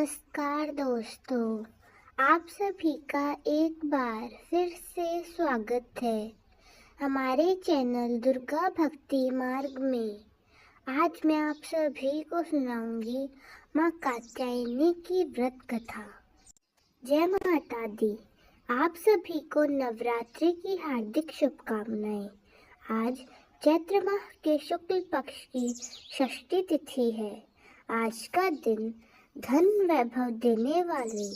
नमस्कार दोस्तों, आप सभी का एक बार फिर से स्वागत है हमारे चैनल दुर्गा भक्ति मार्ग में। आज मैं आप सभी को सुनाऊंगी माँ कात्यायनी की व्रत कथा। जय माता दी। आप सभी को नवरात्रि की हार्दिक शुभकामनाएं। आज चैत्र माह के शुक्ल पक्ष की षष्ठी तिथि है। आज का दिन धन वैभव देने वाली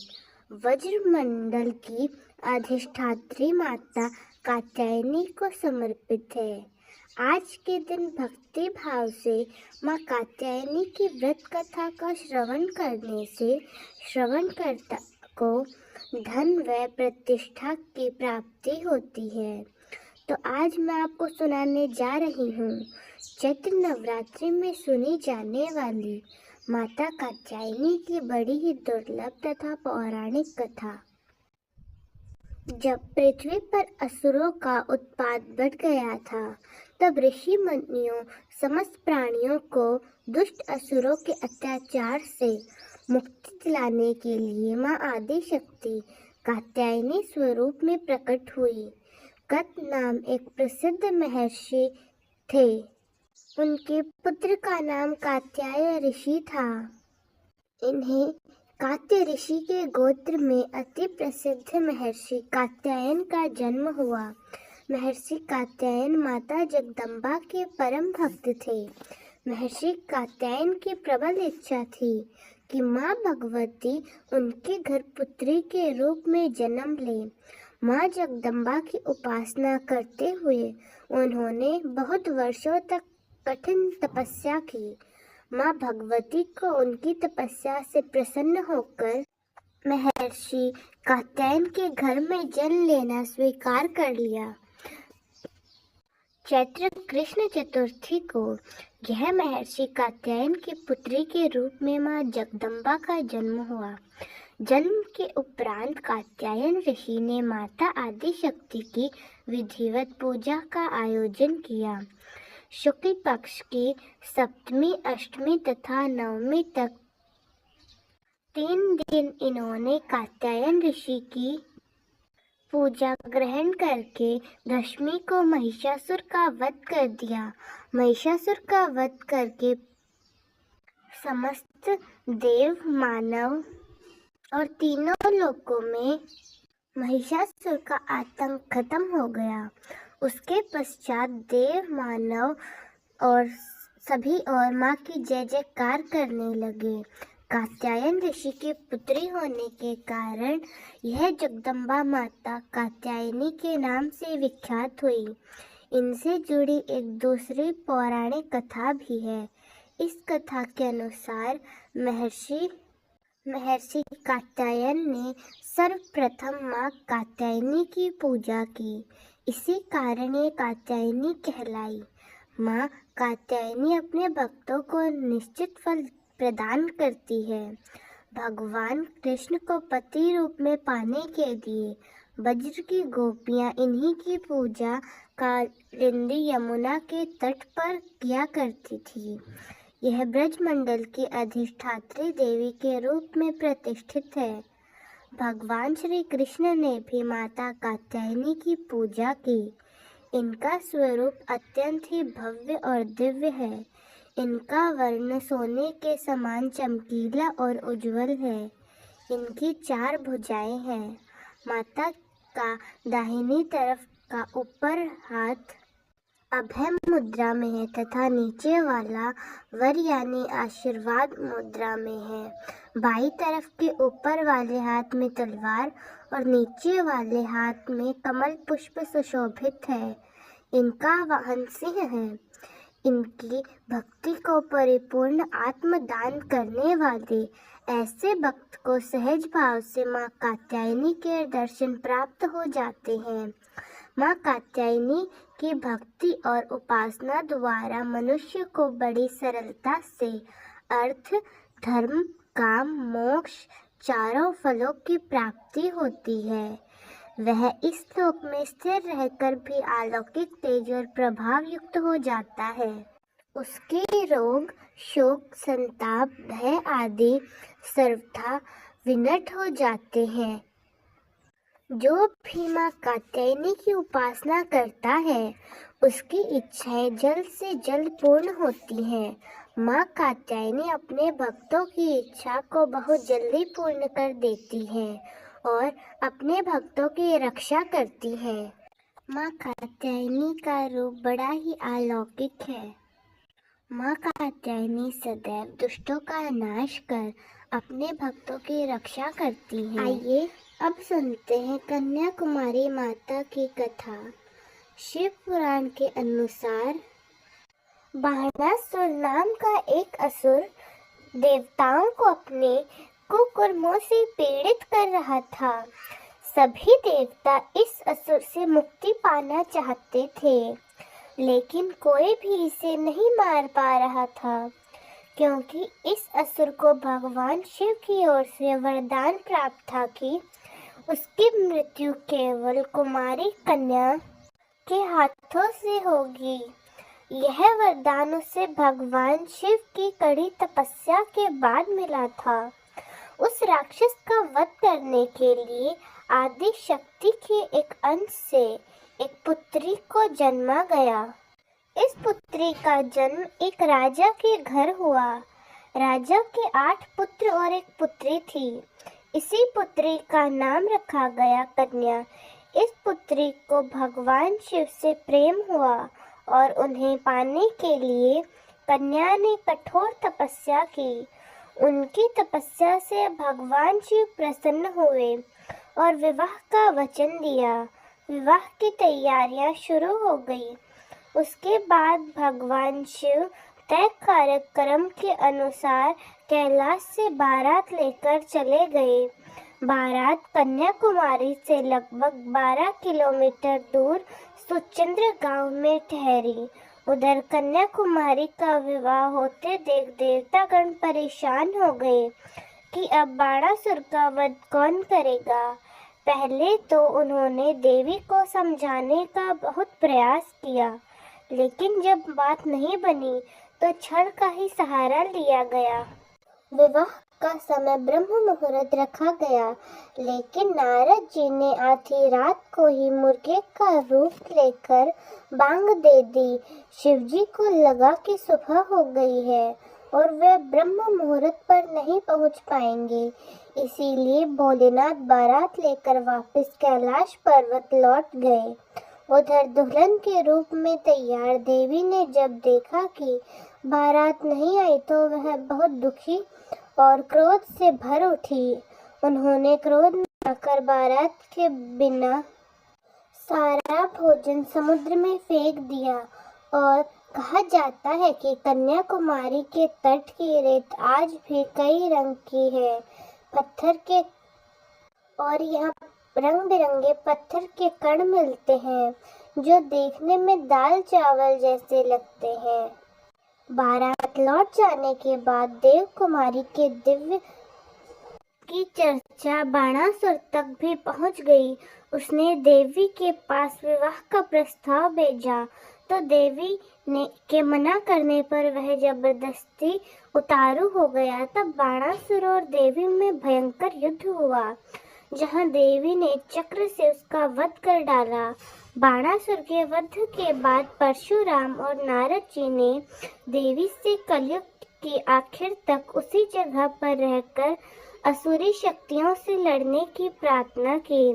वज्रमंडल की अधिष्ठात्री माता कात्यायनी को समर्पित है। आज के दिन भक्ति भाव से माँ कात्यायनी की व्रत कथा का श्रवण करने से श्रवणकर्ता को धन व प्रतिष्ठा की प्राप्ति होती है। तो आज मैं आपको सुनाने जा रही हूँ चैत्र नवरात्रि में सुनी जाने वाली माता कात्यायनी की बड़ी ही दुर्लभ तथा पौराणिक कथा। जब पृथ्वी पर असुरों का उत्पात बढ़ गया था, तब ऋषि मुनियों समस्त प्राणियों को दुष्ट असुरों के अत्याचार से मुक्ति दिलाने के लिए माँ आदि शक्ति कात्यायनी स्वरूप में प्रकट हुई। कत नाम एक प्रसिद्ध महर्षि थे। उनके पुत्र का नाम कात्याय ऋषि था। इन्हें कात्य ऋषि के गोत्र में अति प्रसिद्ध महर्षि कात्यायन का जन्म हुआ। महर्षि कात्यायन माता जगदम्बा के परम भक्त थे। महर्षि कात्यायन की प्रबल इच्छा थी कि माँ भगवती उनके घर पुत्री के रूप में जन्म ले। माँ जगदम्बा की उपासना करते हुए उन्होंने बहुत वर्षों तक कठिन तपस्या की। माँ भगवती को उनकी तपस्या से प्रसन्न होकर महर्षि कात्यायन के घर में जन्म लेना स्वीकार कर लिया। चैत्र कृष्ण चतुर्थी को यह महर्षि कात्यायन की पुत्री के रूप में माँ जगदम्बा का जन्म हुआ। जन्म के उपरांत कात्यायन ऋषि ने माता आदि शक्ति की विधिवत पूजा का आयोजन किया। शुक्ल पक्ष की सप्तमी, अष्टमी तथा नवमी तक 3 दिन इन्होंने कात्यायन ऋषि की पूजा ग्रहण करके दशमी को महिषासुर का वध कर दिया। महिषासुर का वध करके समस्त देव, मानव और तीनों लोकों में महिषासुर का आतंक खत्म हो गया। उसके पश्चात देव, मानव और सभी और माँ की जय जयकार करने लगे। कात्यायन ऋषि की पुत्री होने के कारण यह जगदम्बा माता कात्यायनी के नाम से विख्यात हुई। इनसे जुड़ी एक दूसरी पौराणिक कथा भी है। इस कथा के अनुसार महर्षि कात्यायन ने सर्वप्रथम माँ कात्यायनी की पूजा की। इसी कारण ये कात्यायनी कहलाई। माँ कात्यायनी अपने भक्तों को निश्चित फल प्रदान करती है। भगवान कृष्ण को पति रूप में पाने के लिए ब्रज की गोपियाँ इन्हीं की पूजा कालिंदी यमुना के तट पर किया करती थी। यह ब्रजमंडल की अधिष्ठात्री देवी के रूप में प्रतिष्ठित है। भगवान श्री कृष्ण ने भी माता कात्यायनी की पूजा की। इनका स्वरूप अत्यंत ही भव्य और दिव्य है। इनका वर्ण सोने के समान चमकीला और उज्जवल है। इनकी 4 भुजाएं हैं। माता का दाहिनी तरफ का ऊपर हाथ अभय मुद्रा में है तथा नीचे वाला वर यानी आशीर्वाद मुद्रा में है। बाई तरफ के ऊपर वाले हाथ में तलवार और नीचे वाले हाथ में कमल पुष्प सुशोभित है। इनका वाहन सिंह है। इनकी भक्ति को परिपूर्ण आत्मदान करने वाले ऐसे भक्त को सहज भाव से माँ कात्यायनी के दर्शन प्राप्त हो जाते हैं। माँ कात्यायनी की भक्ति और उपासना द्वारा मनुष्य को बड़ी सरलता से अर्थ, धर्म, काम, मोक्ष चारों फलों की प्राप्ति होती है। वह इस लोक में स्थिर रहकर भी अलौकिक तेज और प्रभाव युक्त हो जाता है। उसके रोग, शोक, संताप, भय आदि सर्वथा विनष्ट हो जाते हैं। जो भी माँ कात्यायनी की उपासना करता है उसकी इच्छाएं जल्द से जल्द पूर्ण होती हैं। माँ कात्यायनी अपने भक्तों की इच्छा को बहुत जल्दी पूर्ण कर देती है और अपने भक्तों की रक्षा करती है। माँ कात्यायनी का रूप बड़ा ही अलौकिक है। माँ कात्यायनी सदैव दुष्टों का नाश कर अपने भक्तों की रक्षा करती है। आइए अब सुनते हैं कन्याकुमारी माता की कथा। शिव पुराण के अनुसार बाणासुर नाम का एक असुर देवताओं को अपने कुकर्मों से पीड़ित कर रहा था। सभी देवता इस असुर से मुक्ति पाना चाहते थे, लेकिन कोई भी इसे नहीं मार पा रहा था, क्योंकि इस असुर को भगवान शिव की ओर से वरदान प्राप्त था कि उसकी मृत्यु केवल कुमारी कन्या के हाथों से होगी। यह वरदान उसे भगवान शिव की कड़ी तपस्या के बाद मिला था। उस राक्षस का वध करने के लिए आदि शक्ति के एक अंश से एक पुत्री को जन्मा गया। इस पुत्री का जन्म एक राजा के घर हुआ। राजा के 8 पुत्र और एक पुत्री थी। इसी पुत्री का नाम रखा गया कन्या। इस पुत्री को भगवान शिव से प्रेम हुआ और उन्हें पाने के लिए कन्या ने कठोर तपस्या की। उनकी तपस्या से भगवान शिव प्रसन्न हुए और विवाह का वचन दिया। विवाह की तैयारियां शुरू हो गई। उसके बाद भगवान शिव तय कार्यक्रम के अनुसार कैलाश से बारात लेकर चले गए। बारात कन्याकुमारी से लगभग 12 किलोमीटर दूर सुचिंद्र गांव में ठहरी। उधर कन्याकुमारी का विवाह होते देख देवतागण परेशान हो गए कि अब बाणासुर का वध कौन करेगा। पहले तो उन्होंने देवी को समझाने का बहुत प्रयास किया, लेकिन जब बात नहीं बनी तो छड़ का ही सहारा लिया गया। विवाह का समय ब्रह्म मुहूर्त रखा गया, लेकिन नारद जी ने आधी रात को ही मुर्गे का रूप लेकर बांग दे दी। शिवजी को लगा कि सुबह हो गई है और वे ब्रह्म मुहूर्त पर नहीं पहुंच पाएंगे, इसीलिए भोलेनाथ बारात लेकर वापस कैलाश पर्वत लौट गए। उधर दुल्हन के रूप में तैयार देवी ने जब देखा कि बारात नहीं आई तो वह बहुत दुखी और क्रोध से भर उठी। उन्होंने क्रोध में आकर बारात के बिना सारा भोजन समुद्र में फेंक दिया और कहा जाता है कि कन्याकुमारी के तट की रेत आज भी कई रंग की है। पत्थर के और यहाँ रंग बिरंगे पत्थर के कण मिलते हैं जो देखने में दाल चावल जैसे लगते हैं। बारात लौट जाने के बाद देव कुमारी के दिव्य की चर्चा बाणासुर तक भी पहुंच गई। उसने देवी के पास विवाह का प्रस्ताव भेजा तो देवी ने के मना करने पर वह जबरदस्ती उतारू हो गया। तब बाणासुर और देवी में भयंकर युद्ध हुआ, जहां देवी ने चक्र से उसका वध कर डाला। बाणासुर के वध के बाद परशुराम और नारद जी ने देवी से कलयुग की आखिर तक उसी जगह पर रहकर असुरी शक्तियों से लड़ने की प्रार्थना की,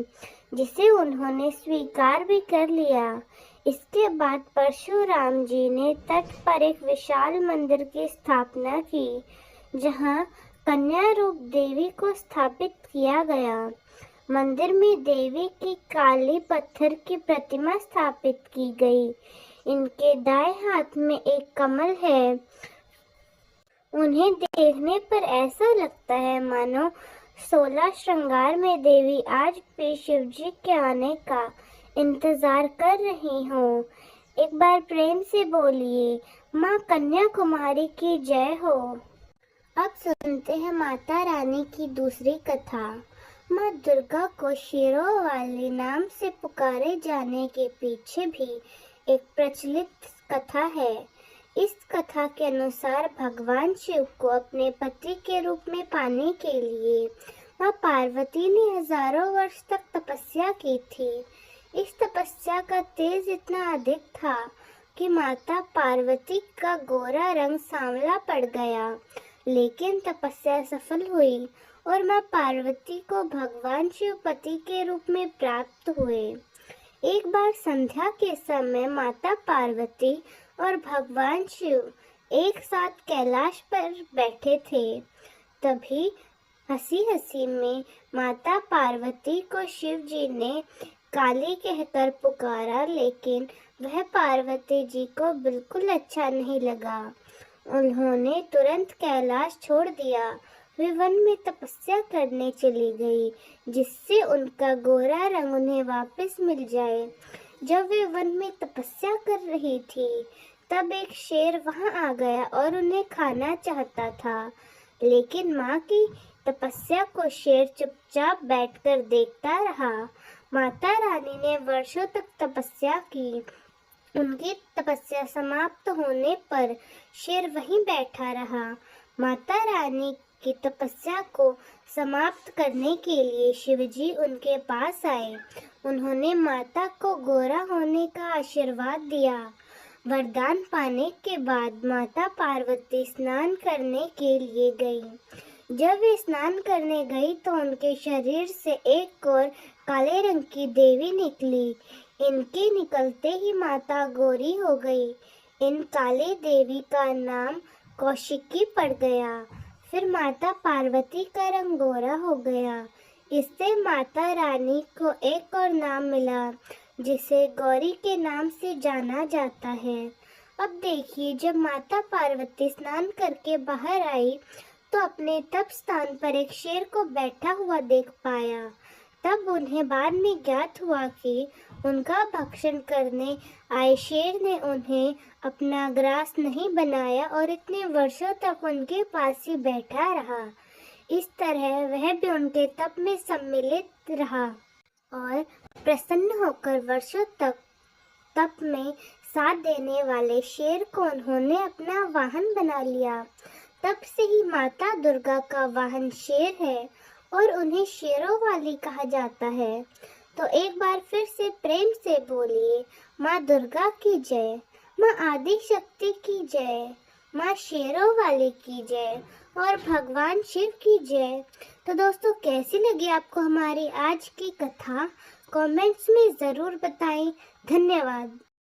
जिसे उन्होंने स्वीकार भी कर लिया। इसके बाद परशुराम जी ने तट पर एक विशाल मंदिर की स्थापना की, जहां कन्या रूप देवी को स्थापित किया गया। मंदिर में देवी की काली पत्थर की प्रतिमा स्थापित की गई। इनके दाएं हाथ में एक कमल है। उन्हें देखने पर ऐसा लगता है मानो 16 श्रृंगार में देवी आज भी शिवजी के आने का इंतजार कर रही हो। एक बार प्रेम से बोलिए, माँ कन्याकुमारी की जय हो। अब सुनते हैं माता रानी की दूसरी कथा। माँ दुर्गा को शेरों वाले नाम से पुकारे जाने के पीछे भी एक प्रचलित कथा है। इस कथा के अनुसार भगवान शिव को अपने पति के रूप में पाने के लिए माँ पार्वती ने हजारों वर्ष तक तपस्या की थी। इस तपस्या का तेज इतना अधिक था कि माता पार्वती का गोरा रंग सांवला पड़ गया, लेकिन तपस्या सफल हुई और माँ पार्वती को भगवान शिव पति के रूप में प्राप्त हुए। एक बार संध्या के समय माता पार्वती और भगवान शिव एक साथ कैलाश पर बैठे थे। तभी हंसी हंसी में माता पार्वती को शिव जी ने काली कहकर पुकारा, लेकिन वह पार्वती जी को बिल्कुल अच्छा नहीं लगा। उन्होंने तुरंत कैलाश छोड़ दिया। वे वन में तपस्या करने चली गई, जिससे उनका गोरा रंग उन्हें वापस मिल जाए। जब वे वन में तपस्या कर रही थी, तब एक शेर वहां आ गया और उन्हें खाना चाहता था, लेकिन माँ की तपस्या को शेर चुपचाप बैठकर देखता रहा। माता रानी ने वर्षों तक तपस्या की। उनकी तपस्या समाप्त होने पर शेर वहीं बैठा रहा। माता रानी की तपस्या को समाप्त करने के लिए शिवजी उनके पास आए। उन्होंने माता को गोरा होने का आशीर्वाद दिया। वरदान पाने के बाद माता पार्वती स्नान करने के लिए गई। जब वे स्नान करने गई तो उनके शरीर से एक और काले रंग की देवी निकली। इनके निकलते ही माता गोरी हो गई। इन काली देवी का नाम कौशिकी पड़ गया। फिर माता पार्वती का रंग गोरा हो गया। इससे माता रानी को एक और नाम मिला, जिसे गौरी के नाम से जाना जाता है। अब देखिए, जब माता पार्वती स्नान करके बाहर आई तो अपने तप स्थान पर एक शेर को बैठा हुआ देख पाया। तब उन्हें बाद में ज्ञात हुआ कि उनका भक्षण करने आए शेर ने उन्हें अपना ग्रास नहीं बनाया और इतने वर्षों तक उनके पास ही बैठा रहा। इस तरह वह भी उनके तप में सम्मिलित रहा और प्रसन्न होकर वर्षों तक तप में साथ देने वाले शेर को उन्होंने अपना वाहन बना लिया। तब से ही माता दुर्गा का वाहन शेर है और उन्हें शेरों वाली कहा जाता है। तो एक बार फिर से प्रेम से बोलिए, माँ दुर्गा की जय, माँ आदि शक्ति की जय, माँ शेरों वाली की जय और भगवान शिव की जय। तो दोस्तों, कैसी लगी आपको हमारी आज की कथा? कमेंट्स में ज़रूर बताएं। धन्यवाद।